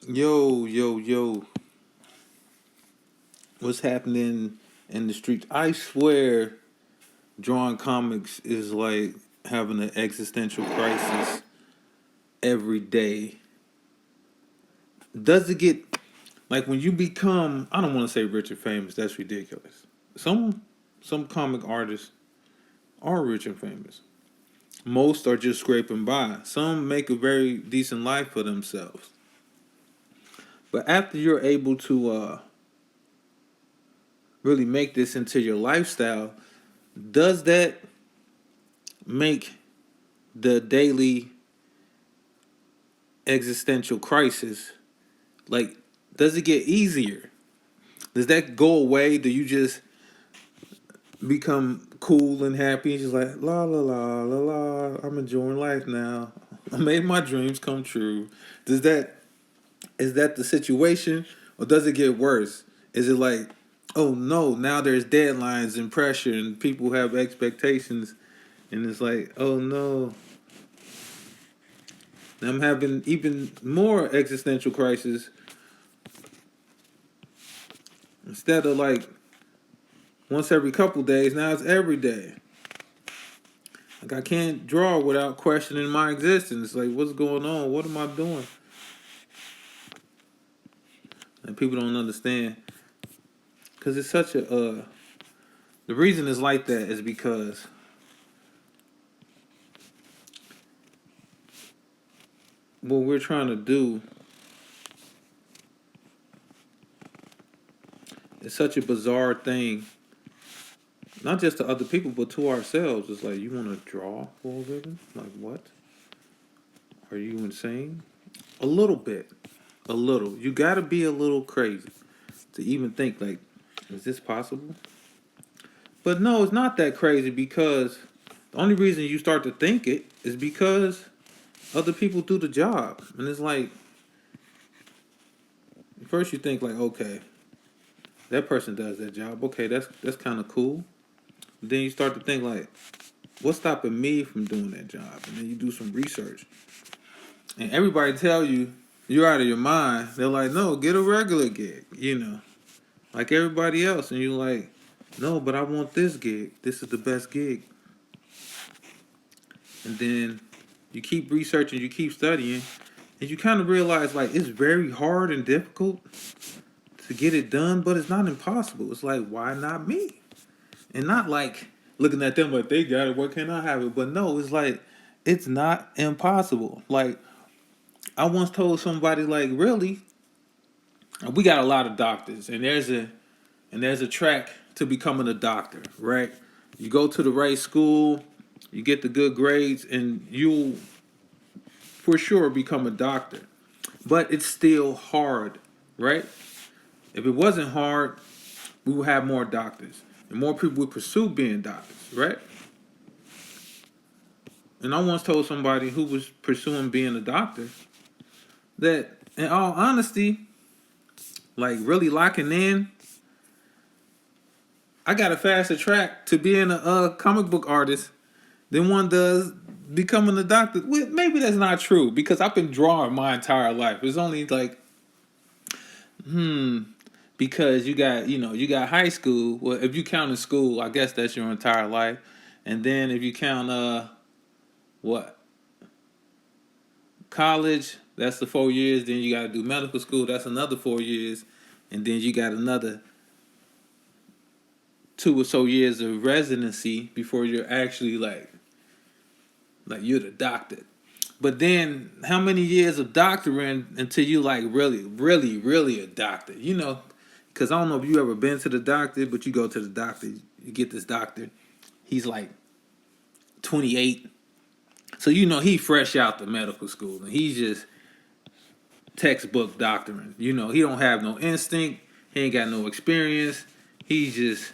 Yo, yo, yo. What's happening in the streets? I swear drawing comics is like having an existential crisis every day. Does it get like when you become I don't want to say rich or famous, that's ridiculous. Some comic artists are rich and famous. Most are just scraping by. Some make a very decent life for themselves. But after you're able to really make this into your lifestyle, does that make the daily existential crisis, like, does it get easier? Does that go away? Do you just become cool and happy and just like la la la la la, I'm enjoying life now, I made my dreams come true? Does that Is that the situation, or does it get worse? Is it like, oh no, now there's deadlines and pressure and people have expectations, and it's like, oh no, I'm having even more existential crisis instead of like once every couple days. Now it's every day. Like I can't draw without questioning my existence. Like what's going on? What am I doing? And people don't understand because it's such a. The reason it's like that is because what we're trying to do is such a bizarre thing. Not just to other people, but to ourselves. It's like, you want to draw for a living? Like, what? Are you insane? A little bit. A little. You got to be a little crazy to even think, like, is this possible? But no, it's not that crazy because the only reason you start to think it is because other people do the job. And it's like, first you think, like, okay, that person does that job. Okay, that's kind of cool. Then you start to think, like, what's stopping me from doing that job? And then you do some research. And everybody tell you you're out of your mind. They're like, no, get a regular gig, like everybody else. And you're like, no, but I want this gig. This is the best gig. And then you keep researching, you keep studying, and you kind of realize like it's very hard and difficult to get it done, but it's not impossible. It's like, why not me? And not like looking at them like they got it, why can't I have it? But no, it's like it's not impossible. Like I once told somebody, like, really, we got a lot of doctors, and there's a track to becoming a doctor, right? You go to the right school, you get the good grades, and you'll for sure become a doctor. But it's still hard, right? If it wasn't hard, we would have more doctors, and more people would pursue being doctors, right? And I once told somebody who was pursuing being a doctor that, in all honesty, like really locking in, I got a faster track to being a comic book artist than one does becoming a doctor. Well, maybe that's not true because I've been drawing my entire life. It's only like, because you got high school. Well, if you count in school, I guess that's your entire life. And then if you count what college, that's the 4 years. Then you got to do medical school. That's another 4 years, and then you got another 2 or so years of residency before you're actually like you're the doctor. But then how many years of doctoring until you like really, really, really a doctor? Because I don't know if you ever been to the doctor, but you go to the doctor, you get this doctor. He's like 28. So he fresh out the medical school and he's just textbook doctoring. He don't have no instinct. He ain't got no experience. He's just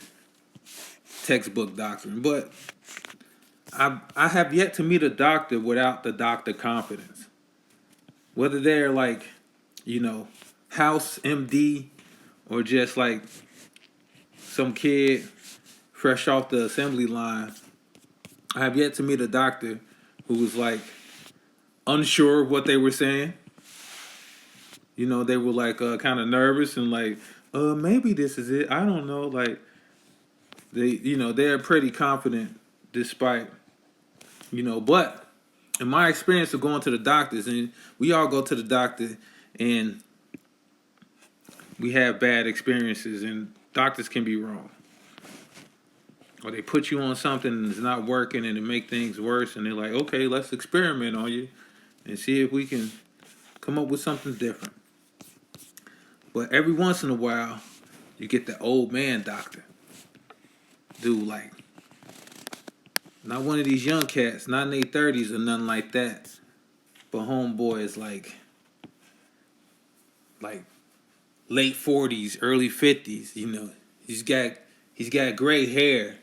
textbook doctoring. But I have yet to meet a doctor without the doctor confidence. Whether they're like, house MD or just like some kid fresh off the assembly line, I have yet to meet a doctor who was like unsure of what they were saying. they were like kind of nervous and like, maybe this is it. I don't know. Like they're pretty confident despite, but in my experience of going to the doctors, and we all go to the doctor and we have bad experiences, and doctors can be wrong. Or they put you on something and it's not working and it make things worse, and they're like, okay, let's experiment on you and see if we can come up with something different. But every once in a while, you get the old man doctor. Dude, like, not one of these young cats, not in their 30s or nothing like that. But homeboy is like late 40s, early 50s, He's got gray hair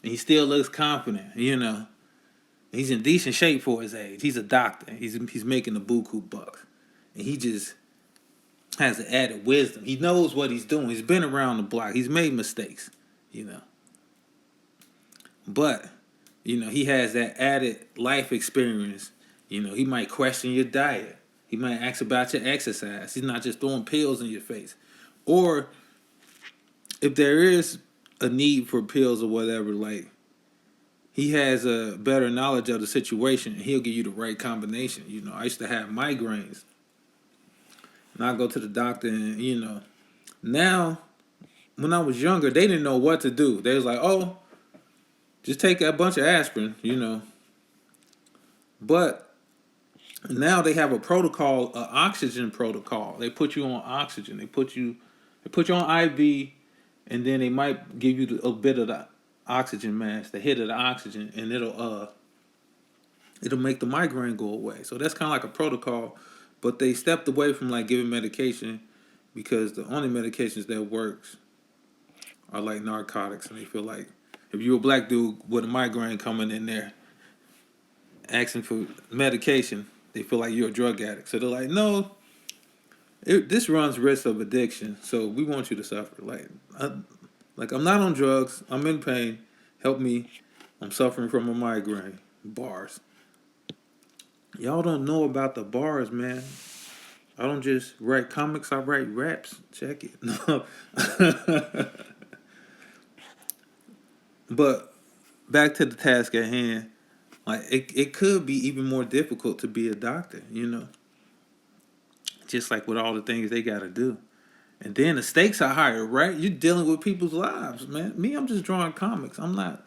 and he still looks confident. He's in decent shape for his age. He's a doctor. He's making a buku bucks. And he just has an added wisdom. He knows what he's doing. He's been around the block. He's made mistakes. But, he has that added life experience. He might question your diet. He might ask about your exercise. He's not just throwing pills in your face. Or if there is a need for pills or whatever, like, he has a better knowledge of the situation and he'll give you the right combination. I used to have migraines. And I go to the doctor and, now, when I was younger, they didn't know what to do. They was like, oh, just take a bunch of aspirin. But now they have a protocol, an oxygen protocol. They put you on oxygen. They put you on IV, and then they might give you a bit of the oxygen mask, the hit of the oxygen, and it'll make the migraine go away. So that's kind of like a protocol, but they stepped away from like giving medication because the only medications that works are like narcotics, and they feel like if you're a black dude with a migraine coming in there asking for medication, they feel like you're a drug addict. So they're like, no, this runs risk of addiction, so we want you to suffer. Like I'm not on drugs. I'm in pain. Help me. I'm suffering from a migraine. Bars. Y'all don't know about the bars, man. I don't just write comics. I write raps. Check it. No. But back to the task at hand. Like it could be even more difficult to be a doctor. Just like with all the things they got to do. And then the stakes are higher, right? You're dealing with people's lives, man. Me, I'm just drawing comics. I'm not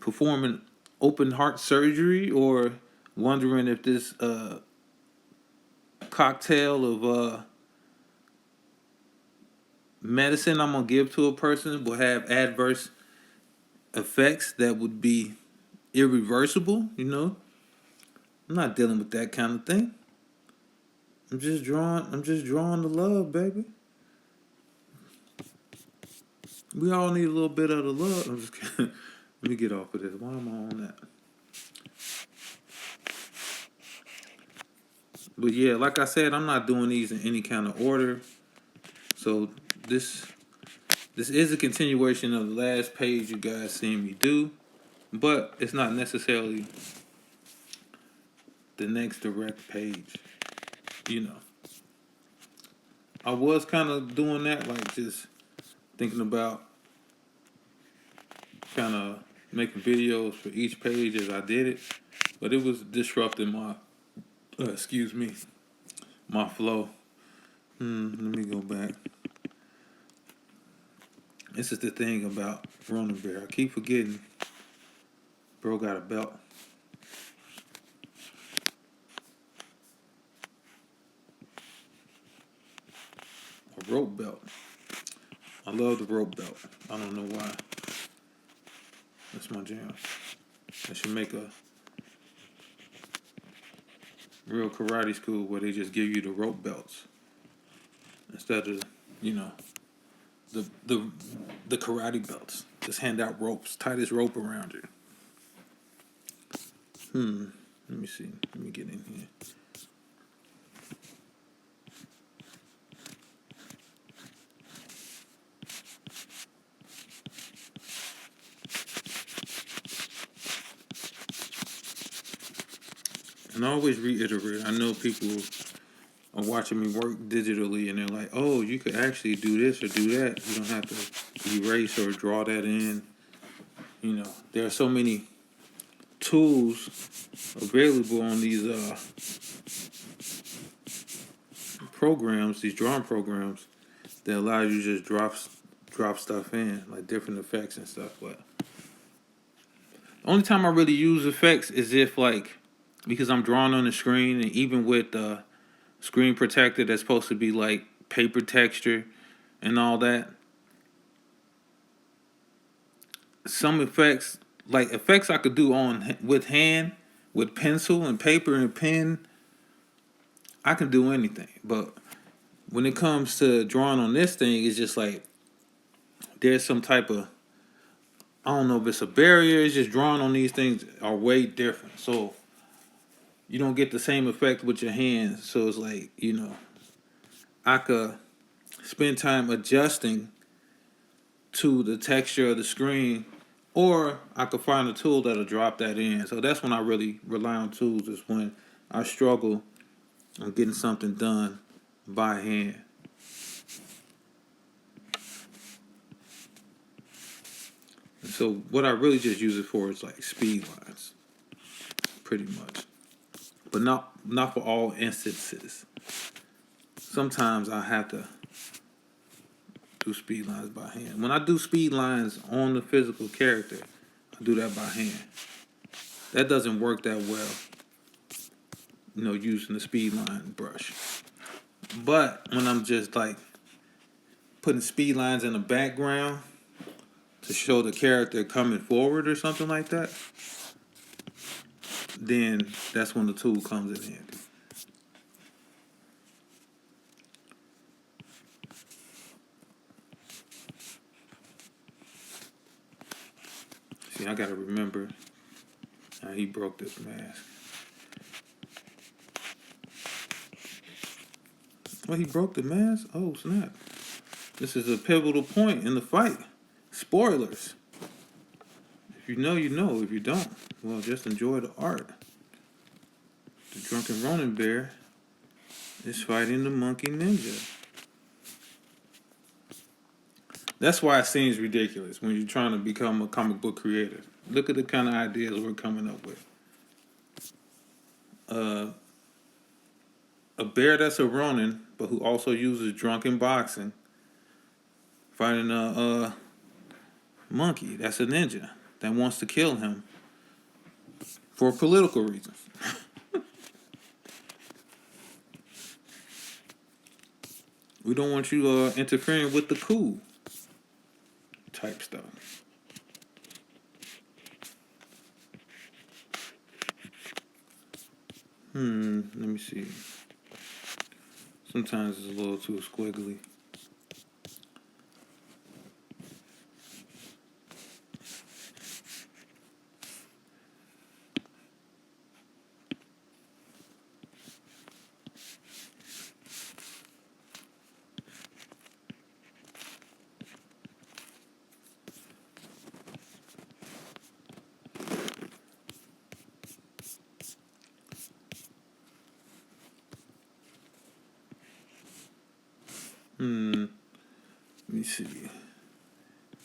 performing open heart surgery or wondering if this cocktail of medicine I'm going to give to a person will have adverse effects that would be irreversible. I'm not dealing with that kind of thing. I'm just drawing the love, baby. We all need a little bit of the love. I'm just kidding. Let me get off of this. Why am I on that? But yeah, like I said, I'm not doing these in any kind of order. So this is a continuation of the last page you guys seen me do, but it's not necessarily the next direct page. I was kind of doing that, like just thinking about kind of making videos for each page as I did it, but it was disrupting my flow. Let me go back. This is the thing about Ronan Bear. I keep forgetting. Bro got a belt. A rope belt. I love the rope belt. I don't know why. That's my jam. I should make a real karate school where they just give you the rope belts instead of, the karate belts. Just hand out ropes. Tie this rope around you. Let me see. Let me get in here. And I always reiterate, I know people are watching me work digitally, and they're like, "Oh, you could actually do this or do that. You don't have to erase or draw that in." There are so many tools available on these programs, these drawing programs, that allow you to just drop stuff in, like different effects and stuff. But the only time I really use effects is if, like, because I'm drawing on the screen, and even with the screen protector that's supposed to be like paper texture and all that, some effects, like effects I could do on with hand, with pencil and paper and pen, I can do anything. But when it comes to drawing on this thing, it's just like there's some type of, I don't know if it's a barrier. It's just drawing on these things are way different. So you don't get the same effect with your hands. So it's like, I could spend time adjusting to the texture of the screen, or I could find a tool that'll drop that in. So that's when I really rely on tools, is when I struggle on getting something done by hand. And so what I really just use it for is like speed lines, pretty much. But not for all instances. Sometimes I have to do speed lines by hand. When I do speed lines on the physical character, I do that by hand. That doesn't work that well, using the speed line brush. But when I'm just like putting speed lines in the background to show the character coming forward or something like that, then that's when the tool comes in handy. See, I gotta remember how he broke this mask. Well, he broke the mask? Oh, snap. This is a pivotal point in the fight. Spoilers. If you know, you know. If you don't, well, just enjoy the art. The drunken Ronin bear is fighting the monkey ninja. That's why it seems ridiculous when you're trying to become a comic book creator. Look at the kind of ideas we're coming up with. A bear that's a Ronin, but who also uses drunken boxing, fighting a monkey that's a ninja that wants to kill him for political reasons. We don't want you interfering with the coup type stuff. Let me see. Sometimes it's a little too squiggly. Let me see. Get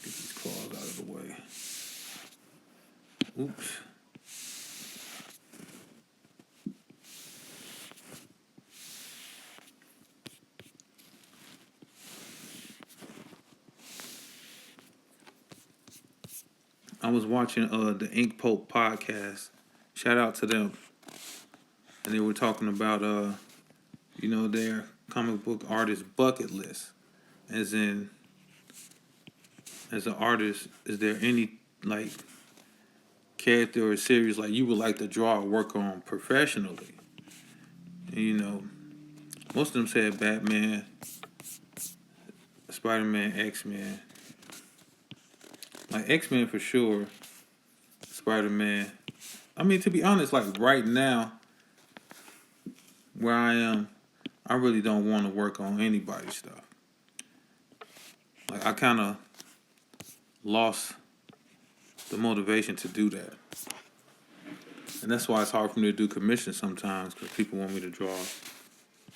these claws out of the way. Oops. I was watching the Ink Pope podcast. Shout out to them. And they were talking about their comic book artist bucket list. As in, as an artist, is there any like character or series like you would like to draw or work on professionally? And, most of them said Batman, Spider-Man, X-Men. Like X-Men for sure. Spider-Man. I mean, to be honest, like right now, where I am, I really don't want to work on anybody's stuff. Like I kind of lost the motivation to do that. And that's why it's hard for me to do commissions sometimes, because people want me to draw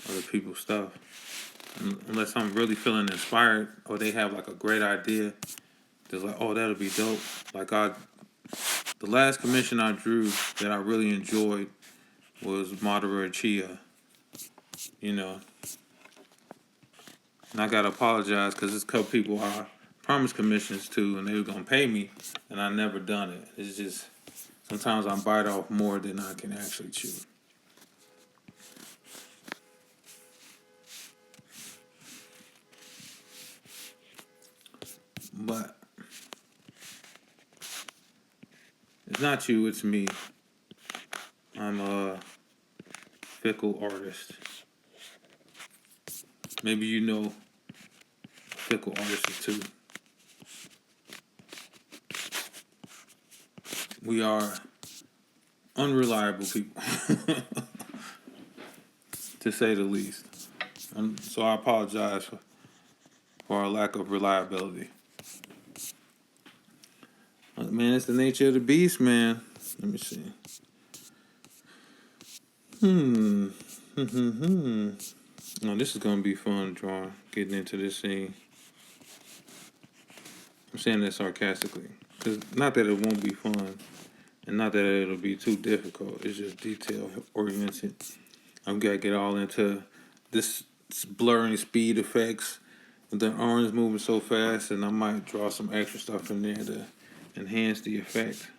other people's stuff. Unless I'm really feeling inspired or they have like a great idea. Just like, oh, that'll be dope. Like the last commission I drew that I really enjoyed was Madara Chia. You know, and I gotta apologize because there's a couple people I promised commissions to, and they were gonna pay me, and I never done it. It's just sometimes I bite off more than I can actually chew. But it's not you, it's me. I'm a fickle artist. Maybe you know fickle artists too. We are unreliable people, to say the least. So I apologize for our lack of reliability. But man, it's the nature of the beast, man. Let me see. Oh, this is gonna be fun, drawing, getting into this scene. I'm saying that sarcastically, cause not that it won't be fun, and not that it'll be too difficult. It's just detail oriented. I've got to get all into this blurring speed effects. The arms moving so fast, and I might draw some extra stuff in there to enhance the effect.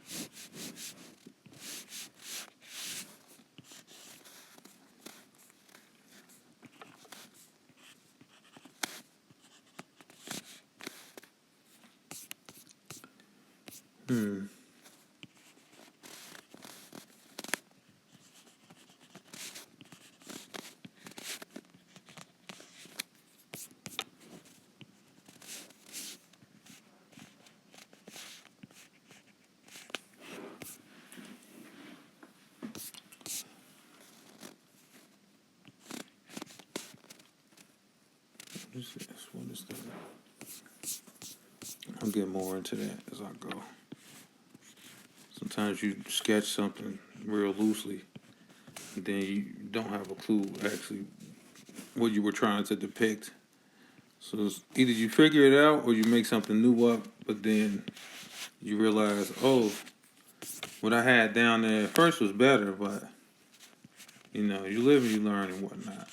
What is that? I'll get more into that as I go. Sometimes you sketch something real loosely, and then you don't have a clue actually what you were trying to depict. So it's either you figure it out or you make something new up, but then you realize, oh, what I had down there at first was better, but you live and you learn and whatnot.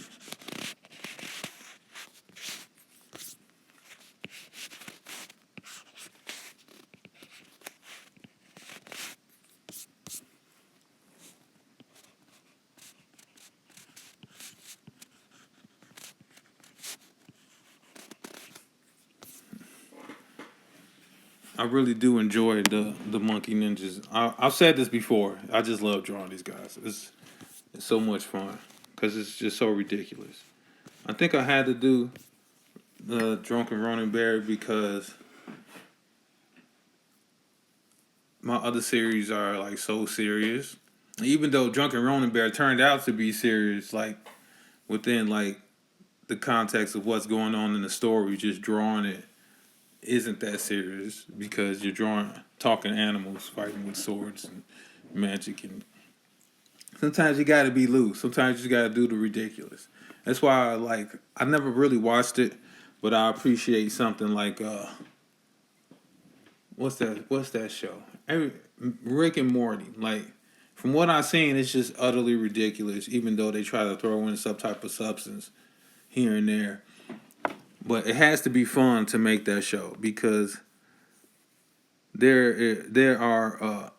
I really do enjoy the Monkey Ninjas. I've said this before. I just love drawing these guys. It's so much fun because it's just so ridiculous. I think I had to do the Drunken Ronin Bear because my other series are like so serious. Even though Drunken Ronin Bear turned out to be serious, like within like the context of what's going on in the story, just drawing it isn't that serious because you're drawing talking animals fighting with swords and magic, and sometimes you got to be loose. Sometimes you got to do the ridiculous. That's why I never really watched it, but I appreciate something like what's that show? Rick and Morty. Like from what I've seen, it's just utterly ridiculous. Even though they try to throw in some type of substance here and there, but it has to be fun to make that show because there are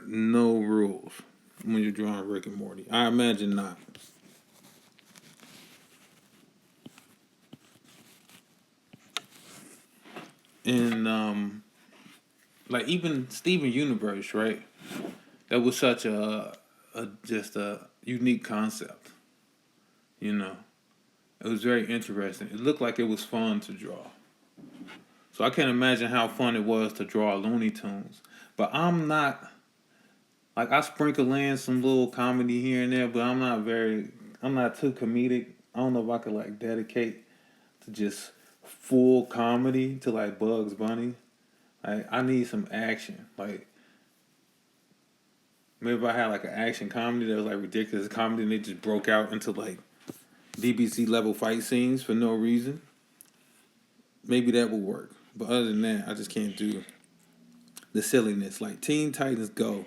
no rules when you're drawing Rick and Morty. I imagine not. And like even Steven Universe, right? That was such a just a unique concept. You know, it was very interesting. It looked like it was fun to draw. So I can't imagine how fun it was to draw Looney Tunes. But I'm not like I sprinkle in some little comedy here and there, but I'm not too comedic. I don't know if I could like dedicate to just full comedy to like Bugs Bunny. I need some action. Like Maybe if I had like an action comedy that was like ridiculous comedy and they just broke out into like BBC level fight scenes for no reason, maybe that would work. But other than that, I just can't do the silliness. Like Teen Titans Go.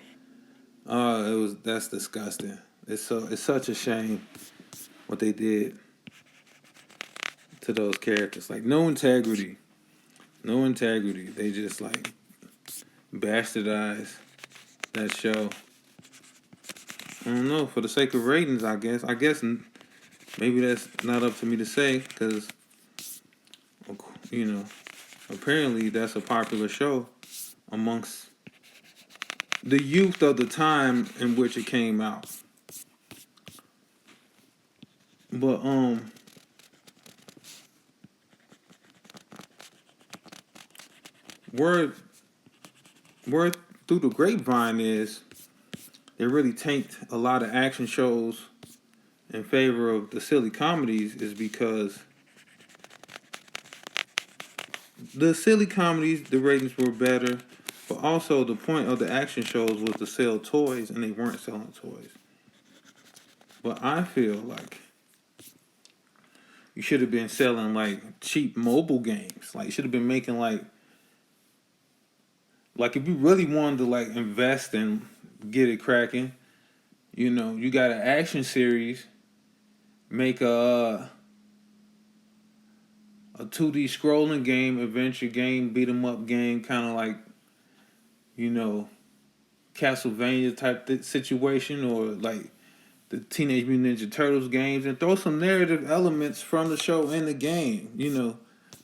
That's disgusting. It's such a shame what they did to those characters. Like no integrity. No integrity. They just like bastardized that show. I don't know, for the sake of ratings, I guess. Maybe that's not up to me to say because, you know, apparently that's a popular show amongst the youth of the time in which it came out. But word word through the grapevine is they really tanked a lot of action shows in favor of the silly comedies is because the silly comedies, the ratings were better, but also the point of the action shows was to sell toys, and they weren't selling toys. But I feel like you should have been selling like cheap mobile games. Like you should have been making like if you really wanted to like invest and get it cracking, you got an action series, make a 2D scrolling game, adventure game, beat 'em up game, kind of like you know Castlevania type situation, or like the Teenage Mutant Ninja Turtles games, and throw some narrative elements from the show in the game.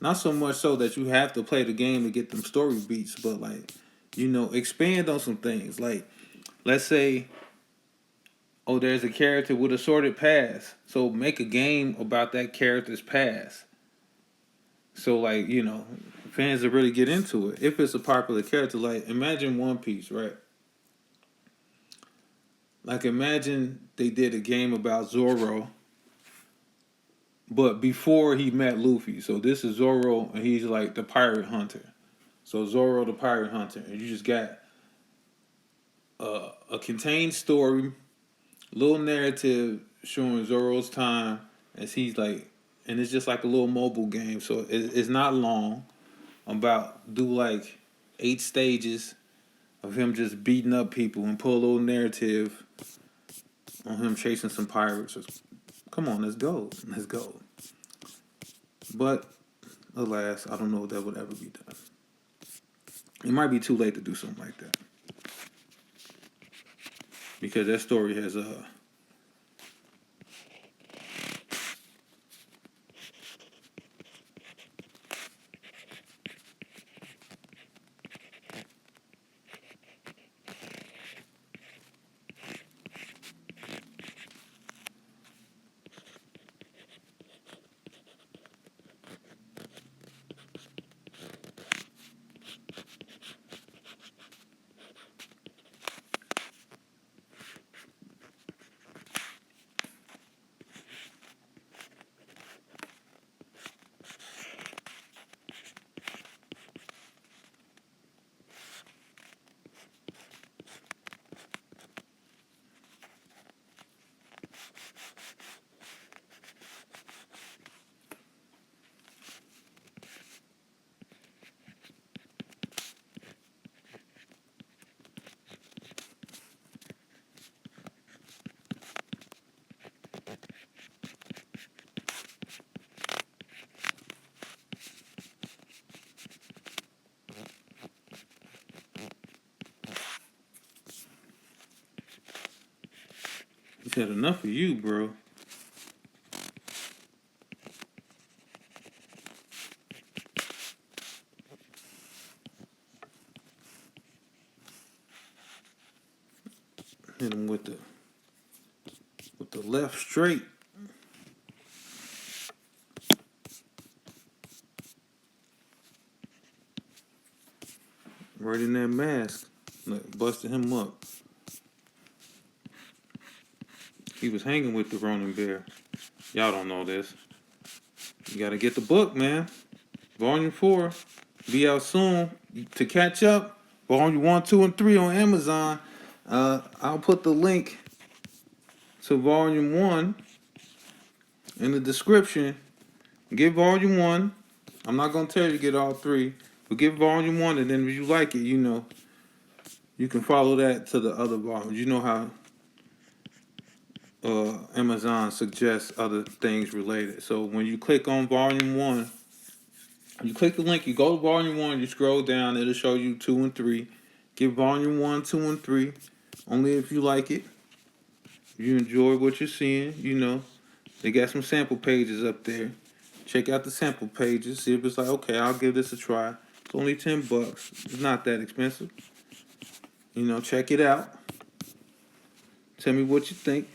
Not so much so that you have to play the game to get them story beats, but like, expand on some things. Like, let's say, oh, there's a character with a sordid past, so make a game about that character's past. So like, fans will really get into it if it's a popular character. Like, imagine One Piece, right? Like, imagine they did a game about Zoro, but before he met Luffy. So this is Zoro, and he's like the pirate hunter. So Zoro, the pirate hunter, and you just got a contained story, little narrative showing Zoro's time as he's like, and it's just like a little mobile game. So it's not long. Do like 8 stages of him just beating up people and pull a little narrative on him chasing some pirates. Come on, let's go. Let's go. But alas, I don't know if that would ever be done. It might be too late to do something like that. Because that story has He's had enough of you, bro. Hit him with the left straight. Right in that mask. Look, busted him up. He was hanging with the Ronin Bear. Y'all don't know this. You gotta get the book, man. Volume 4. Be out soon. To catch up, Volume 1, 2, and 3 on Amazon. I'll put the link to volume one in the description. Get volume one. I'm not gonna tell you to get all three, but get volume one, and then if you like it, you can follow that to the other volumes. You know how Amazon suggests other things related. So when you click on volume one, you click the link, you go to volume one, you scroll down, it'll show you two and three. Get volume one, two, and three. Only if you like it. You enjoy what you're seeing, They got some sample pages up there. Check out the sample pages. See if it's like, okay, I'll give this a try. It's only $10. It's not that expensive. Check it out. Tell me what you think.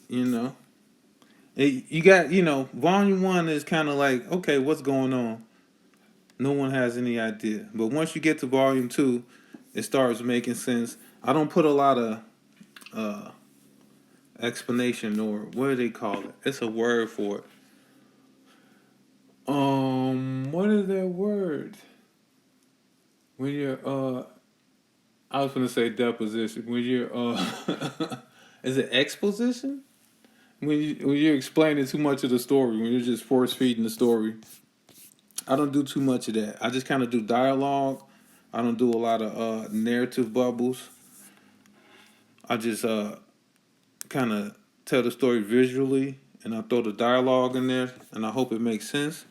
You got, volume one is kind of like, okay, what's going on? No one has any idea. But once you get to volume two, it starts making sense. I don't put a lot of explanation, or what do they call it? It's a word for it. What is that word? When you're I was gonna say deposition. When you're is it exposition? When you're explaining too much of the story, when you're just force feeding the story. I don't do too much of that. I just kind of do dialogue. I don't do a lot of narrative bubbles. I just kind of tell the story visually, and I throw the dialogue in there, and I hope it makes sense.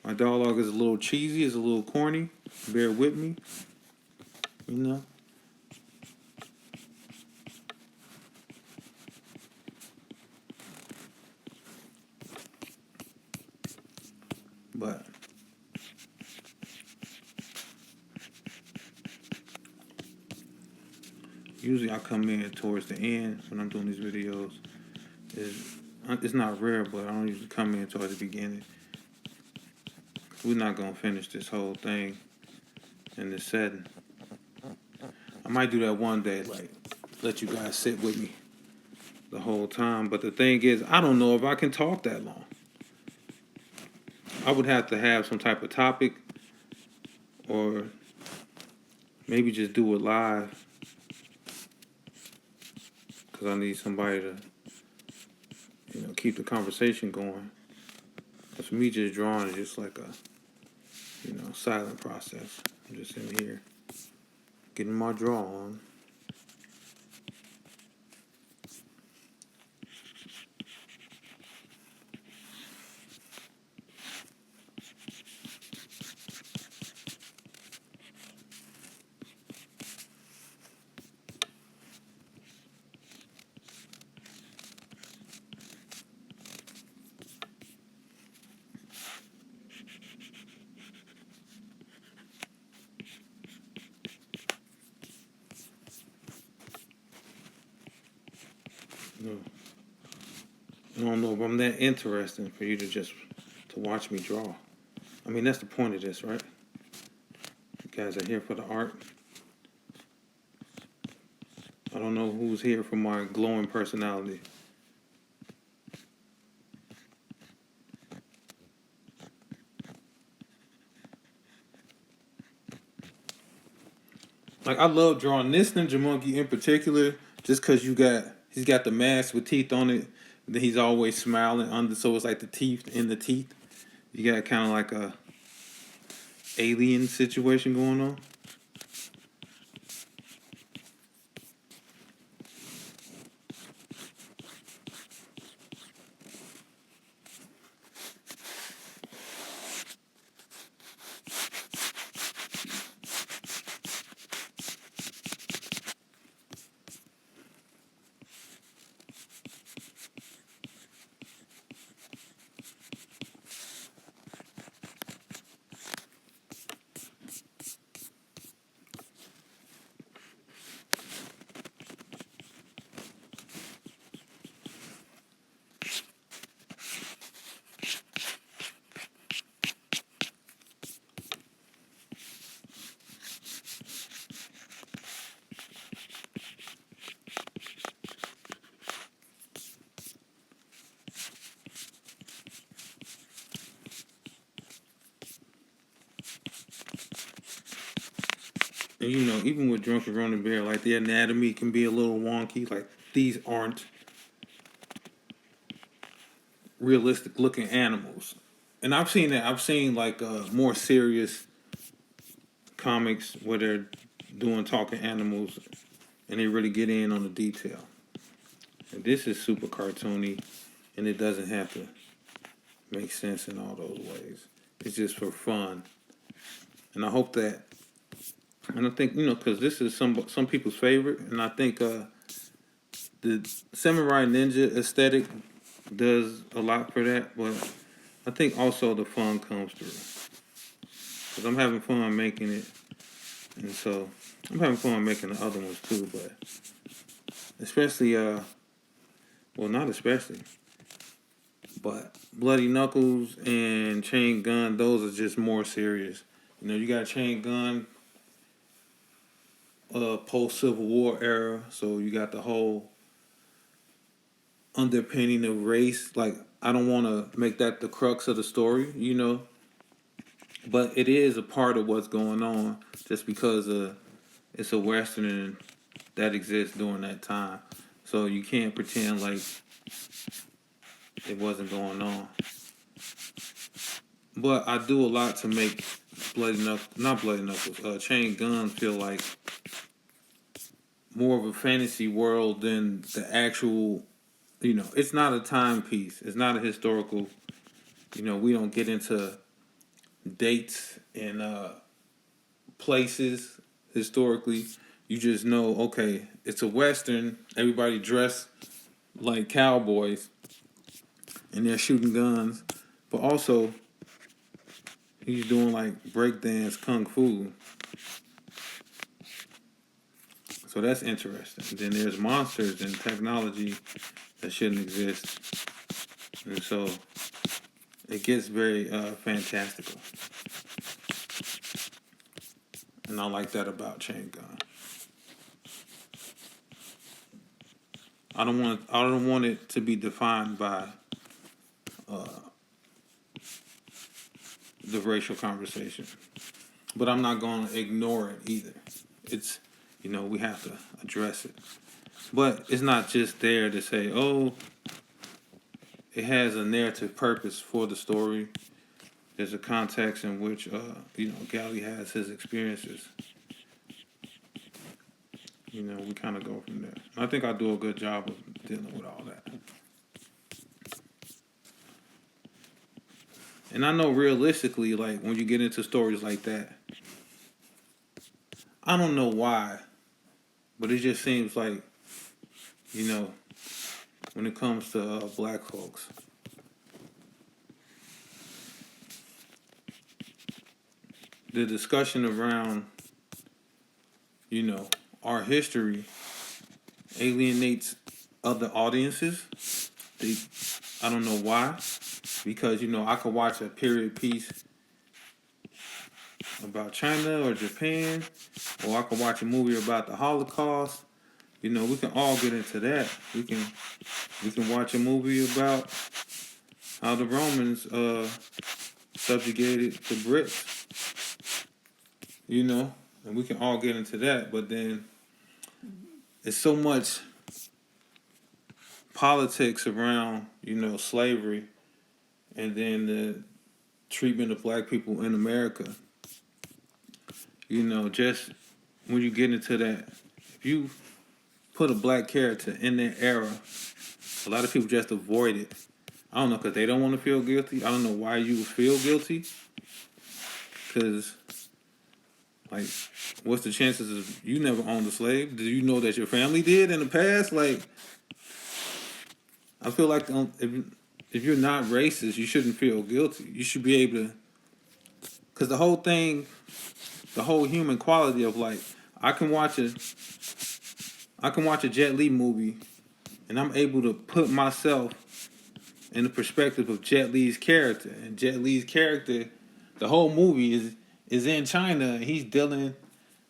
My dialogue is a little cheesy, it's a little corny. Bear with me, you know. But usually I come in towards the end when I'm doing these videos. It's not rare, but I don't usually come in towards the beginning. We're not gonna finish this whole thing in this setting. I might do that one day, like let you guys sit with me the whole time. But the thing is, I don't know if I can talk that long. I would have to have some type of topic, or maybe just do it live, because I need somebody to, keep the conversation going. Because for me, just drawing is just like a, silent process. I'm just in here getting my draw on. I don't know if I'm that interesting for you to watch me draw. I mean, that's the point of this, right? You guys are here for the art. I don't know who's here for my glowing personality. Like, I love drawing this Ninja Monkey in particular, just because he's got the mask with teeth on it. And then he's always smiling under, so it's like the teeth in the teeth. You got kind of like a alien situation going on. And even with Drunken Rona Bear, like the anatomy can be a little wonky. Like these aren't realistic looking animals. And I've seen that. I've seen like more serious comics where they're doing talking animals and they really get in on the detail. And this is super cartoony and it doesn't have to make sense in all those ways. It's just for fun. And I hope that, and I think, because this is some people's favorite, and I think the Samurai Ninja aesthetic does a lot for that, but I think also the fun comes through. Because I'm having fun making it, and so I'm having fun making the other ones too, but especially, well, not especially, but Bloody Knuckles and Chain Gun, those are just more serious. You got Chain Gun, post Civil War era, so you got the whole underpinning of race. Like, I don't want to make that the crux of the story, but it is a part of what's going on just because it's a Western that exists during that time. So you can't pretend like it wasn't going on. But I do a lot to make Chain Gun feel like more of a fantasy world than the actual, it's not a timepiece. It's not a historical, we don't get into dates and places historically. You just know, okay, it's a Western, everybody dressed like cowboys and they're shooting guns, but also he's doing like breakdance kung fu. So that's interesting. Then there's monsters and technology that shouldn't exist. And so it gets very fantastical. And I like that about Chain Gun. I don't want it to be defined by the racial conversation. But I'm not going to ignore it either. It's, we have to address it. But it's not just there to say, oh, it has a narrative purpose for the story. There's a context in which, Gally has his experiences. We kind of go from there. I think I do a good job of dealing with all that. And I know realistically, like, when you get into stories like that, I don't know why, but it just seems like, when it comes to black folks, the discussion around, our history alienates other audiences. I don't know why, because I could watch a period piece about China or Japan, or I could watch a movie about the Holocaust. We can all get into that. We can watch a movie about how the Romans subjugated the Brits. And we can all get into that. But then it's so much politics around, slavery, and then the treatment of black people in America. Just when you get into that, if you put a black character in that era, a lot of people just avoid it. I don't know, because they don't want to feel guilty. I don't know why you would feel guilty. Because, like, what's the chances of you never owned a slave? Do you know that your family did in the past? Like, I feel like if you're not racist, you shouldn't feel guilty. You should be able to, because the whole human quality of, like, I can watch a Jet Li movie, and I'm able to put myself in the perspective of Jet Li's character. And Jet Li's character, the whole movie is in China, and he's dealing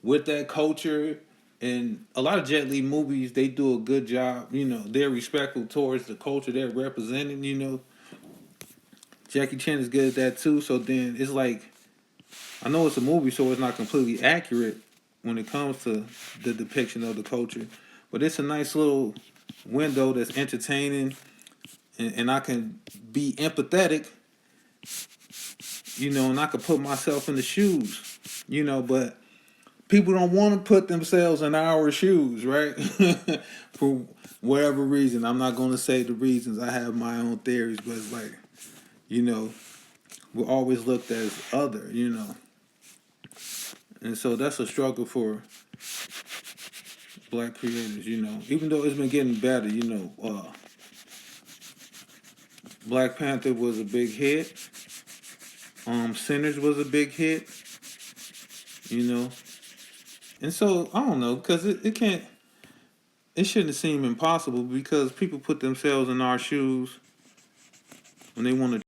with that culture. And a lot of Jet Li movies, they do a good job. They're respectful towards the culture they're representing. Jackie Chan is good at that too. So then it's like, I know it's a movie, so it's not completely accurate, when it comes to the depiction of the culture. But it's a nice little window that's entertaining, and I can be empathetic, and I can put myself in the shoes, but people don't want to put themselves in our shoes, right? For whatever reason. I'm not going to say the reasons. I have my own theories, but it's like, we're always looked as other, And so that's a struggle for black creators, Even though it's been getting better, Black Panther was a big hit. Sinners was a big hit, And so, I don't know, because it shouldn't seem impossible because people put themselves in our shoes when they want to